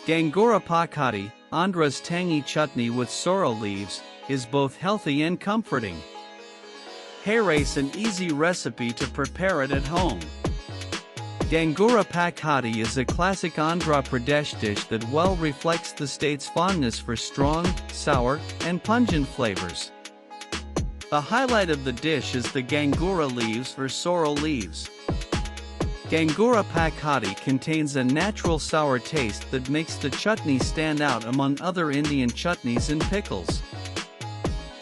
Gongura pachadi, Andhra's tangy chutney with sorrel leaves, is both healthy and comforting. Here's an easy recipe to prepare it at home. Gongura pachadi is a classic Andhra Pradesh dish that well reflects the state's fondness for strong, sour, and pungent flavors. The highlight of the dish is the Gongura leaves or sorrel leaves. Gongura pachadi contains a natural sour taste that makes the chutney stand out among other Indian chutneys and pickles.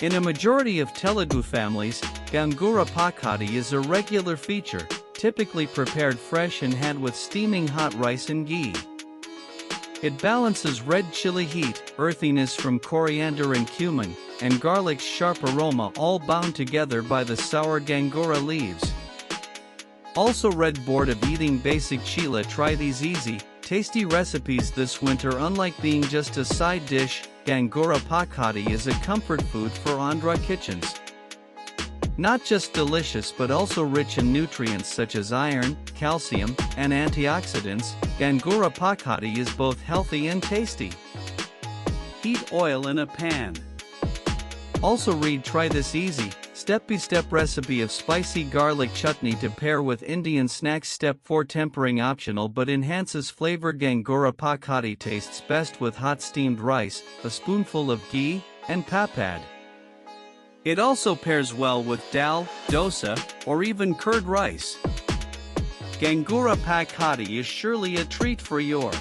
In a majority of Telugu families, Gongura pachadi is a regular feature, typically prepared fresh and had with steaming hot rice and ghee. It balances red chili heat, earthiness from coriander and cumin, and garlic's sharp aroma, all bound together by the sour Gongura leaves. Also bored of eating basic chila, try these easy, tasty recipes this winter. Unlike being just a side dish, Gongura pachadi is a comfort food for Andhra kitchens. Not just delicious but also rich in nutrients such as iron, calcium, and antioxidants, Gongura pachadi is both healthy and tasty. Heat oil in a pan. Also try this easy, step-by-step recipe of spicy garlic chutney to pair with Indian snacks. Step 4: tempering optional but enhances flavor. Gongura pachadi tastes best with hot steamed rice, a spoonful of ghee, and papad. It also pairs well with dal, dosa, or even curd rice. Gongura pachadi is surely a treat for your